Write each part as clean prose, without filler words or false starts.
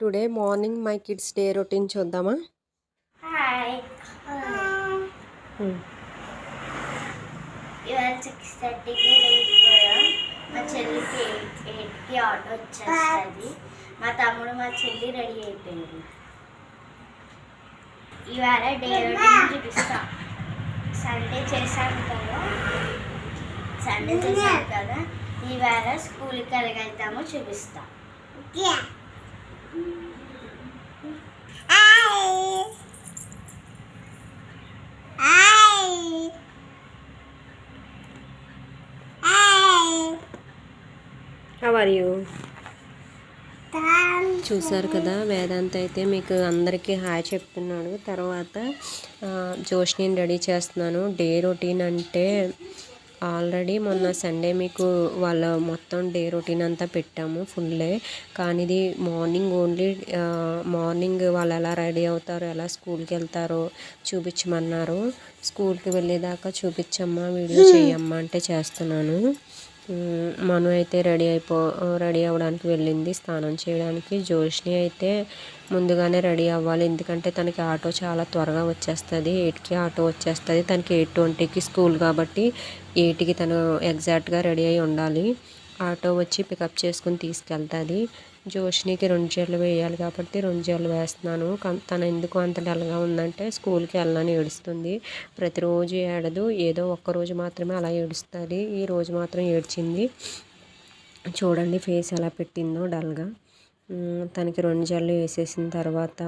Today morning my kids day routine చూద్దామా? Hi. ఇవాళ 6:30కి లేకపోయాం. మా చెల్లికి 8కి ఆటో వచ్చేస్తుంది. మా తమ్ముడు మా చెల్లి రెడీ అయిపోయారు. ఇవాళ డే రొటీన్ చూపిస్తా. సండే చేశాను కదా, ఇవాళ స్కూల్కి ఎలాగెళ్తామో చూపిస్తా. How are you? చూసారు కదా, వేదాంత్ అయితే మీకు అందరికీ హాయ్ చెప్తున్నాడు. తర్వాత జోష్ని రెడీ చేస్తున్నాను. డే రొటీన్ అంటే ఆల్రెడీ మొన్న సండే మీకు వాళ్ళ మొత్తం డే రొటీన్ అంతా పెట్టాము ఫుల్లే. కానీ ఇది మార్నింగ్ ఓన్లీ. మార్నింగ్ వాళ్ళు ఎలా రెడీ అవుతారో, ఎలా స్కూల్కి వెళ్తారో చూపించమన్నారు. స్కూల్కి వెళ్ళేదాకా చూపించమ్మా, వీడియో చేయమ్మా అంటే చేస్తున్నాను. మను అయితే రెడీ అవ్వడానికి వెళ్ళింది స్నానం చేయడానికి. జోష్ని అయితే ముందుగానే రెడీ అవ్వాలి, ఎందుకంటే తనకి ఆటో చాలా త్వరగా వచ్చేస్తుంది. 8కి ఆటో వచ్చేస్తుంది. తనకి 8:20కి స్కూల్ కాబట్టి 8కి తను ఎగ్జాక్ట్గా రెడీ అయి ఉండాలి. ఆటో వచ్చి పికప్ చేసుకుని తీసుకెళ్తుంది. జోష్నికి 2 జడలు వేయాలి కాబట్టి 2 జడలు వేస్తున్నాను. తను ఎందుకు అంత డల్గా ఉందంటే స్కూల్కి వెళ్ళాలని ఏడుస్తుంది. ప్రతిరోజు ఏడదు, ఏదో ఒక్కరోజు మాత్రమే అలా ఏడుస్తుంది. ఈ రోజు మాత్రం ఏడ్చింది. చూడండి ఫేస్ ఎలా పెట్టిందో డల్గా. తనకి 2 జడలు వేసేసిన తర్వాత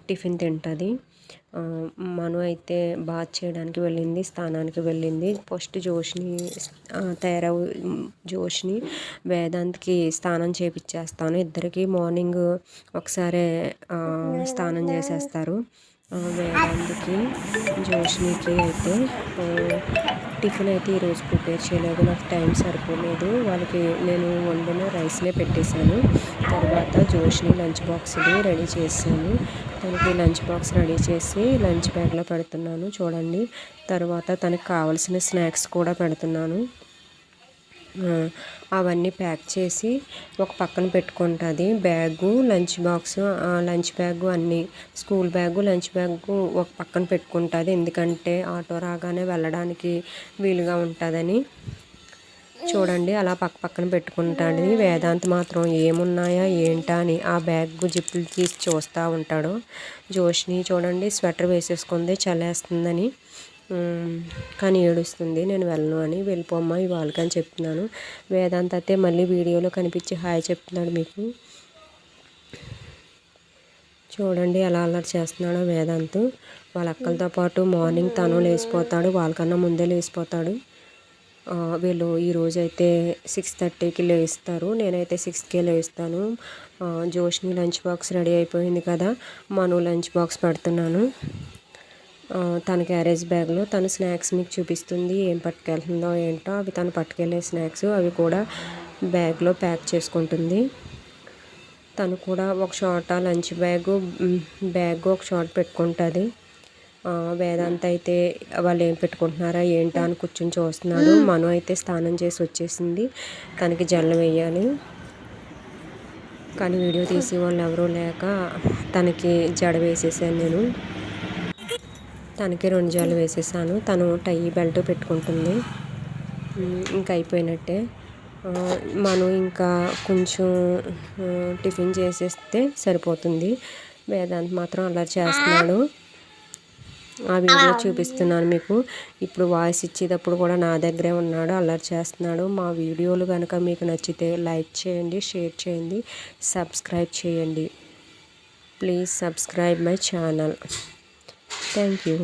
టిఫిన్ తింటుంది. మను అయితే బాత్ చేయడానికి వెళ్ళింది, స్నానానికి వెళ్ళింది. ఫస్ట్ జోష్ని వేదాంత్కి స్నానం చేపించేస్తాను. ఇద్దరికి మార్నింగ్ ఒకసారి స్నానం చేసేస్తారు. వేదాంత్కి జోష్నికి అయితే టిఫిన్ అయితే ఈరోజు ప్రిపేర్ చేయలేదు, నాకు టైం సరిపోలేదు. వాళ్ళకి నేను వండిన రైస్నే పెట్టేశాను. తర్వాత జోష్ని లంచ్ బాక్స్ని రెడీ చేశాను. తనకి లంచ్ బాక్స్ రెడీ చేసి లంచ్ బ్యాగ్లో పెడుతున్నాను చూడండి. తర్వాత తనకి కావాల్సిన స్నాక్స్ కూడా పెడుతున్నాను. అవన్నీ ప్యాక్ చేసి ఒక పక్కన పెట్టుకుంటుంది. Bag, lunch box, lunch bag అన్నీ, స్కూల్ బ్యాగు, లంచ్ బ్యాగు ఒక పక్కన పెట్టుకుంటుంది. ఎందుకంటే ఆటో రాగానే వెళ్ళడానికి వీలుగా ఉంటుందని. చూడండి అలా పక్కన పెట్టుకుంటాడు. వేదాంత్ మాత్రం ఏమున్నాయా ఏంటా అని ఆ బ్యాగ్ జిప్పులు తీసి చూస్తూ ఉంటాడు. జోష్ని చూడండి స్వెటర్ వేసేసుకుంది చలేస్తుందని, కానీ ఏడుస్తుంది. నేను వెళ్ళను అని. వెళ్ళిపోమ్మా ఇవాళకి అని చెప్తున్నాను. వేదాంత్ అయితే మళ్ళీ వీడియోలో కనిపించి హాయ్ చెప్తున్నాడు మీకు. చూడండి ఎలా అల్లరి చేస్తున్నాడో వేదాంత్. వాళ్ళ అక్కలతో పాటు మార్నింగ్ తను లేచిపోతాడు, వాళ్ళకన్నా ముందే లేచిపోతాడు. వీళ్ళు ఈరోజు అయితే 6:30కి లేస్తారు. నేనైతే 6కే లేస్తాను. జోష్ని లంచ్ బాక్స్ రెడీ అయిపోయింది కదా, మను లంచ్ బాక్స్ పెడుతున్నాను. తన క్యారేజ్ బ్యాగ్లో తను స్నాక్స్ మీకు చూపిస్తుంది. ఏం పట్టుకెళ్తుందో ఏంటో అవి తను పట్టుకెళ్ళే స్నాక్స్, అవి కూడా బ్యాగ్లో ప్యాక్ చేసుకుంటుంది. తను కూడా ఒక షార్ట్ లంచ్ బ్యాగ్ ఒక షార్ట్ పెట్టుకుంటుంది. వేదాంత్ అయితే వాళ్ళు ఏం పెట్టుకుంటున్నారా ఏంటా అని కూర్చొని చూస్తున్నాడు. మను అయితే స్నానం చేసి వచ్చేసింది, తనకి జల్లు వేయాలి. కానీ వీడియో తీసే వాళ్ళు ఎవరూ లేక తనకి జడ వేసేసాను నేను. తనకి 2 జడలు వేసేసాను. తను టై బెల్ట్ పెట్టుకుంటుంది. ఇంకా అయిపోయినట్టే. మనం ఇంకా కొంచెం టిఫిన్ చేసేస్తే సరిపోతుంది. వేదాంత్ మాత్రం అలా చేస్తున్నాడు. ఆ వీడియో చూపిస్తున్నాను మీకు. ఇప్పుడు వాయిస్ ఇచ్చేటప్పుడు కూడా నా దగ్గరే ఉన్నాడు, అల్లరి చేస్తున్నాడు. మా వీడియోలు కనుక మీకు నచ్చితే లైక్ చేయండి, షేర్ చేయండి, సబ్స్క్రైబ్ చేయండి. Please subscribe my channel. Thank you.